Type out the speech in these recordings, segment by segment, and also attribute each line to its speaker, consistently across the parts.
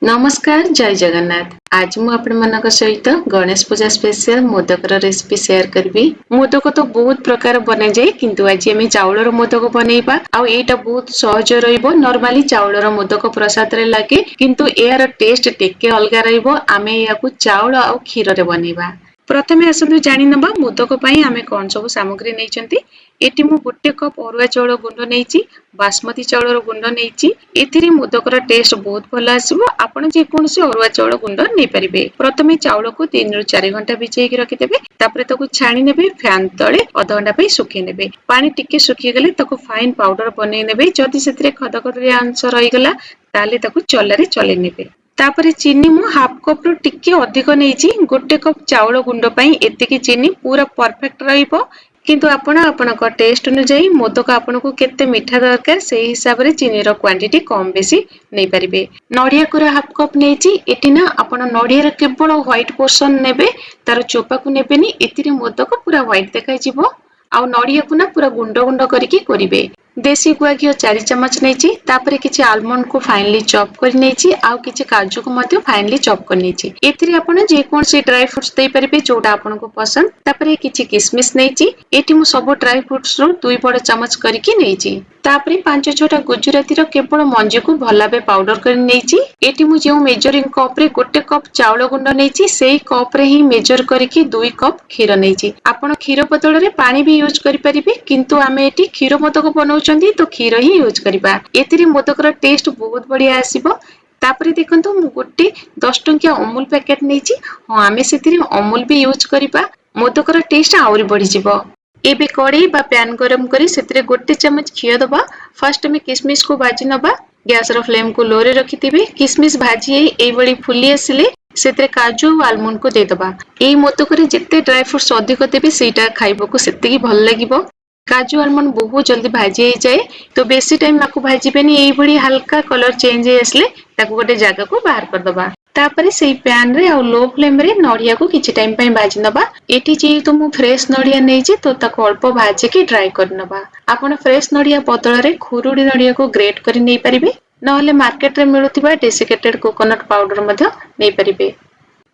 Speaker 1: नमस्कार जय जगन्नाथ। आज मु आपण मानक सहित गणेश पूजा स्पेशल मोदकर रेसिपी शेयर करबी। मोदक तो बहुत प्रकार बने जाए किंतु आज आम चाउलर मोदक बनैबा आउ एटा बहुत सहज रहिबो। नॉर्मली चाउलर मोदक प्रसाद रे लागे किंतु एयार टेस्ट टेके अलगा रहिबो। आमे याकू चाउल आउ खीर रे बनैबा। प्रथमे आसनु जानि नबा मोदक पई आमे कोन सब सामग्री नैचंती। एटी मु 1 कप अरुआ चाउल गुंड नैची, बासमती चाउलर गुंड नैची। एथिरे मोदकर टेस्ट बहुत भल आसीबो। आपण जे कोनसे अरुआ चाउल गुंड नै परिबे। प्रथमे चाउल को 3 रु 4 घंटा भिजेई रखि देबे। तापरे ताकू छाणी नेबे, फैन तळे आधा घंटा पई सुखी नेबे। पानी टिके सुखी गेले ताकू फाइन पाउडर बनै नेबे। जदि सेतिरे खदखदरिया अंश रहि गला ताले ताकू चल्लारे चले नेबे। तापरे चीनी मु हाफ कप रु टिके अधिक नैची। 1 कप चाउल गुंड पई एतिकी चीनी पूरा परफेक्ट रहिबो। किंतु आपणक टेस्ट अनुसार मोदक आपनको केते मीठा दरकार से हिसाब रे चीनी रो क्वांटिटी कम बेसी नै परिबे। नडिया कोरा हाफ कप नैची। एटी ना आपण नडिया रे केवल व्हाइट पोर्शन नेबे, तार चोपा को नेबेनी। एतिरे मोदक पूरा व्हाइट देखाइ जिवो। आउ नडिया को ना पूरा गुंड गुंड करिकि करिवे। देसी गुआ घियो 4 चम्मच नैची। तापरे किछि आलमंड को फाइनली चॉप कर नैची। आउ किछि काजू को मध्य फाइनली चॉप कर नैची। एतिरे आपण जे कोनसी ड्राई फ्रूट्स देइ परिबे जोटा आपनको पसंद। तापरे किछि किशमिश नैची। एटी मु सब ड्राई फ्रूट्स रो 2 बड़ चम्मच करिकि नैची। तापरे 5-6टा गुजराती रो केवल मंजी को भलाबे पाउडर कर नैची। एटी मु जे मेजरिंग कप रे 1 कप चाउल गुंड नैची सेही कप रे ही मेजर करिकि 2 कप खीर नैची। आपण खीर बदल रे पानी भी यूज करि परिबे किंतु आमे एटी खीर मोदक बनौचंदी तो खीर ही यूज करिबा। एतिरे मोदक रो टेस्ट बहुत बढ़िया आसीबो। तापरे देखंतु मु गोटे 10 टंकिया अमूल पैकेट नैची। हां आमे सेतिरे अमूल भी यूज करिबा। मोदक रो टेस्ट आउरी बढ़ी जिवो। एबे कड़ाई बा पैन गरम करी सेतिरे 1 चम्मच घियो दबा। फर्स्ट में किशमिश को भाजी नबा। गैस रो फ्लेम को लो रे रखिथिबे। किशमिश भाजी एई बडी फुली आसिले सेतिरे काजू और आलमंड को दे दबा। एई मोदक रे जेते ड्राई फ्रूट्स अधिक देबे सेटा खाइबको सेतिकी भल लागिबो। काजू आलमंड बहुत जल्दी भाजी हो जाए तो बेसी टाइम आपको भाजीबेनी। एई बडी हल्का कलर चेंज हो आसले ताको गोटे जगह को बाहर कर दबा। तापरे सेई पैन रे आ लो फ्लेम रे नडिया को किछि टाइम पई भाजी नबा। एठी जे तो मु फ्रेश नडिया नैची तो ताको अल्प भाजी के ड्राई कर नबा। आपण फ्रेश नडिया बदल रे खुरुडी नडिया को ग्रेट करि नै परिबे। नहले मार्केट रे मिलुथिबा डेसिकेटेड कोकोनट पाउडर मध्य नै परिबे।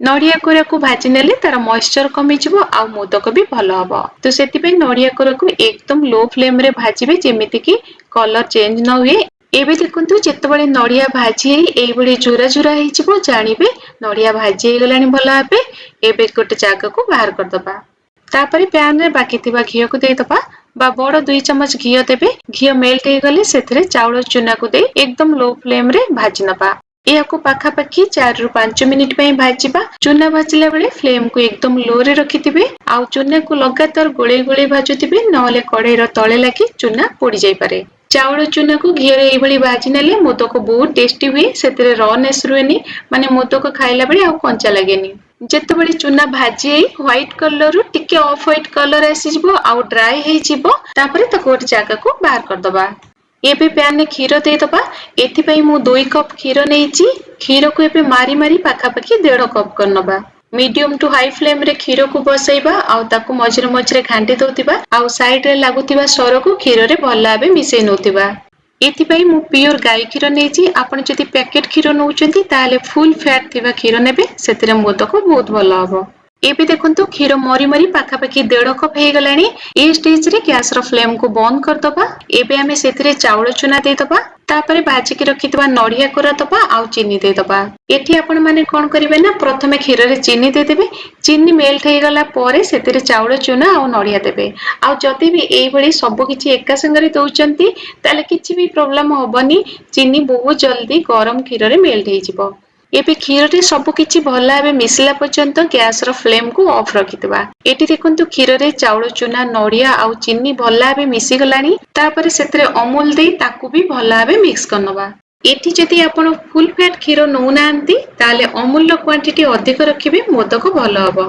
Speaker 1: नडिया कोरा को भाजी नेले तार मॉइस्चर कमी जिवो आ मोदक भी भलो हबो। तो सेति पे नडिया कोरा को एकदम लो फ्लेम रे भाजीबे जेमिति कि कलर चेंज न हुए। एबे देखंतु जेतबळे नडिया भाजी एई बडी जुरा जुरा हेइ जिवो जानिबे नडिया भाजी हे गलानी भलो भाबे। एबे गोटे जागा को बाहर कर दबा। तापरे पैन रे बाकी थिबा घियो को दे दबा बा बड़ 2 चम्मच घियो देबे। घियो मेल्ट हे गले सेथरे चाउल चुना को दे एकदम लो फ्लेम रे भाजी नबा। एहाको पाखा पाखी 4 रु 5 मिनिट पई भाजीबा। चुना भाजिला बेले फ्लेम को एकदम लो रे रखिथिबे। आउ चुना को लगातार गोळे गोळे भाजुथिबे नहले कढ़ाई रो तळे लागी चुना पोड़ी जाई पारे। चाउल चुना को घियो रे एई बडी भाजी नेले मोदक बहुत टेस्टी हुए। सेतरे रनेस रुएनी माने मोदक खाइला बेले आउ कंचा लागेनी। जेतबेले चुना भाजी व्हाइट कलर रु टिके ऑफ व्हाइट कलर आसी जिवो आउ ड्राई हेइ जिवो तापरे ताको गोटे जागा को बाहर कर दबा। एबे पैन ने खीर दे दबा। एथि पई मु 2 कप खीर नैची। खीर को एबे मारी मारी पाखा पाखी 1.5 कप कर नबा। मीडियम टू हाई फ्लेम रे खीर को बसैबा आउ ताको मझरे मझरे घांटी दोतिबा आउ साइड रे लागुतिबा सर को खीर रे भल भाबे मिसै नोतिबा। एथि पई मु प्योर गाय खीर नैची। आपण जदि पैकेट खीर नउचंती ताले फुल फैट थिबा खीर नेबे सेतिरे मोदक बहुत भलो हबो। एबे देखंतु खीर मरी मरी पाखा पाखी 1.5 cup hey Galani. A stage रे गैस रो फ्लेम को बंद कर दबा। एबे हमें सेतिरे चाउल चुना दे दबा। तापरे भाजी के रखितबा नडिया कोरा दबा आउ चीनी दे दबा। एठी आपण माने कोन करिवे ना प्रथमे खीर रे चीनी दे देबे। चीनी मेल्ट हे गला परे सेतिरे चाउल चुना आउ नडिया देबे। आउ जदि भी एई बडी सब किछि एका संगरे दउचंती ताले किछि भी प्रॉब्लम होबनी। चीनी बहुत जल्दी गरम खीर रे मेल्ट हे जिवो। एबे खीर रे सब किछि भल भाबे मिसला पर्यंत गैस रो फ्लेम को ऑफ रखितबा। एठी देखंतु खीर रे चाउल चुना नडिया आउ चीनी भल भाबे मिसी गलानी। तापरे सेतिरे अमूल देई ताकू भी भल भाबे मिक्स करनबा। एठी जदि आपण फुल फैट खीर नउ नांती ताले अमूल रो क्वांटिटी अधिक रखिबे मोदक भल हबो।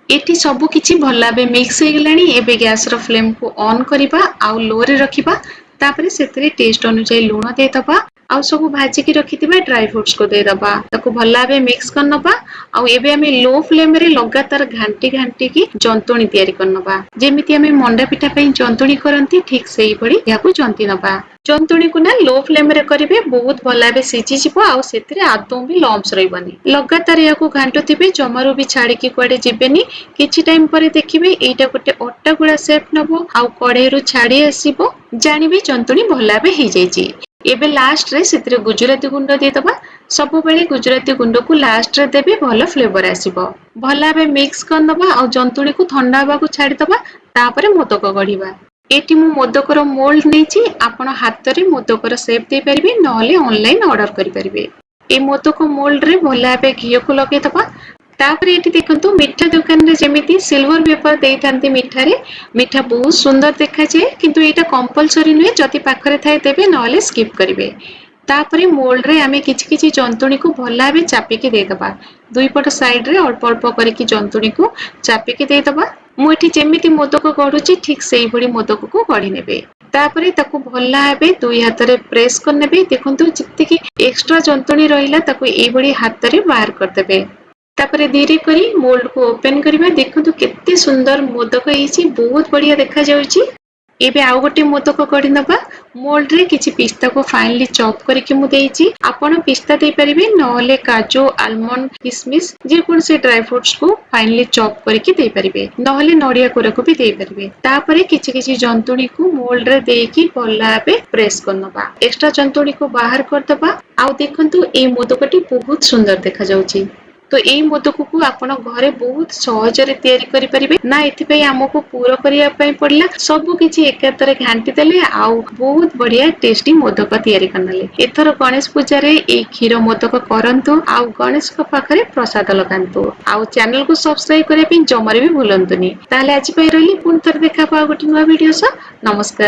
Speaker 1: एठी सब किछि भल भाबे मिक्स हे गलानी। एबे गैस रो फ्लेम को ऑन करिबा आउ लो रे रखिबा। तापरे सेतिरे टेस्ट अनुसार लूण दे दबा। ଆଉ ସବୁ ଭାଜିକି ରଖିଥିବା ड्राई फ्रूट्स को ଦେଇଦବା ତାକୁ ଭଲ ଭାବେ ମିକ୍ସ କରିନବା ଆଉ ଏବେ ଆମେ लो फ्लेम ରେ लगातार घांटी घांटी की जंतुणी तैयारी करनबा जेमिति ଆମେ मंडा पिठा ପାଇଁ जंतुणी करंती ठीक सेही पड़ी याकू जंती नबा जंतुणी को ना लो फ्लेम रे करिवे बहुत ଭଲ ଭାବେ ସିଜି ଯିବ ଆଉ ସେଥିରେ ଆଦୌ ବି ଲମ୍प्स ରହିବନି लगातार याकू घांटुथिबे जमारू भी छाड़ी कुआडे जिबेनी किछि टाइम परे देखिबे एटा गोटे अट्टा गुळा शेप नबो आउ कढेइरु छाडी आसीबो जानिबे जंतुणी ଭଲ ଭାବେ ହେଇ जाईची एबे लास्ट रे सेतिरे गुजराती गुंड देदबा सब बेले गुजराती गुंड को लास्ट रे देबे भलो फ्लेवर आसीबो ଭଲ ଭାବେ मिक्स करनबा आ जंतुणी को ठंडा हबा को छाडी दबा तापरे मोदक गढिबा एटी मु मोदकर मोल्ड नेची आपण हाथ रे मोदकर शेप दे परिबे नहले ऑनलाइन ऑर्डर करि परिबे ए मोदक मोल्ड रे ଭଲ ଭାବେ घियो को लगे दबा तापरे एटी देखंतु मिठा दुकान रे जेमिति सिल्वर पेपर देइथांती मिठा रे मिठा बहुत सुंदर देखा जाय किंतु एटा कंपलसरी नुहे जति पाखरे थाए देबे नहले स्किप करिवे तापरे मोल्ड रे आमे किछि किछि जंतुणी को ଭଲ ଭାବେ चापिकी देदबा दुई पट साइड रे अल्प अल्प करिकी जंतुणी को चापिकी देदबा मु एठी जेमिति मोदक गढुची ठीक सेही भଳି मोदक को गढी नेबे तापरे ताकू ଭଲ भाबे दुई हाथ रे प्रेस कर नेबे देखंतु जित्तिकी एक्स्ट्रा जंतुणी रहिला ताकू एई भଳି हाथ रे बाहर कर देबे तापरे धीरे करी मोल्ड को ओपन करिबा देखंतु केते सुंदर मोदक हेची बहुत बढ़िया देखा जाउची एबे आउ गोटे मोदक गढी नबा मोल्ड रे किछि पिस्ता को फाइनली चॉप करके मु देइची आपण पिस्ता दे परिबे नहले काजू आलमंड किशमिश जे कोन से ड्राई फ्रूट्स को फाइनली चॉप करके दे परिबे नहले नडिया कोरा को भी दे परिबे तापरे किछि किछि जंतुणी को मोल्ड रे देकी भल्ला बे प्रेस करनबा एक्स्ट्रा जंतुणी को बाहर कर दबा आउ देखंतु ए मोदकटी बहुत सुंदर देखा जाउची तो एई मोदक को आपण घरे बहुत सहज रे तयारी करि परिबे ना एथि पई हमको पूरा करिया पई पड़ला सब किछि एकातरे घांटी देले आउ बहुत बढ़िया टेस्टी मोदक तयारी करनले एथर गणेश पूजा रे ए खीर मोदक करंतु आउ गणेश को पाखरे प्रसाद लगांतु आउ चैनल को सब्सक्राइब करे पई जमरे भी भूलंतुनी ताले आज पई रहली पुन थर देखा पा गोटे नवा वीडियो स नमस्कार।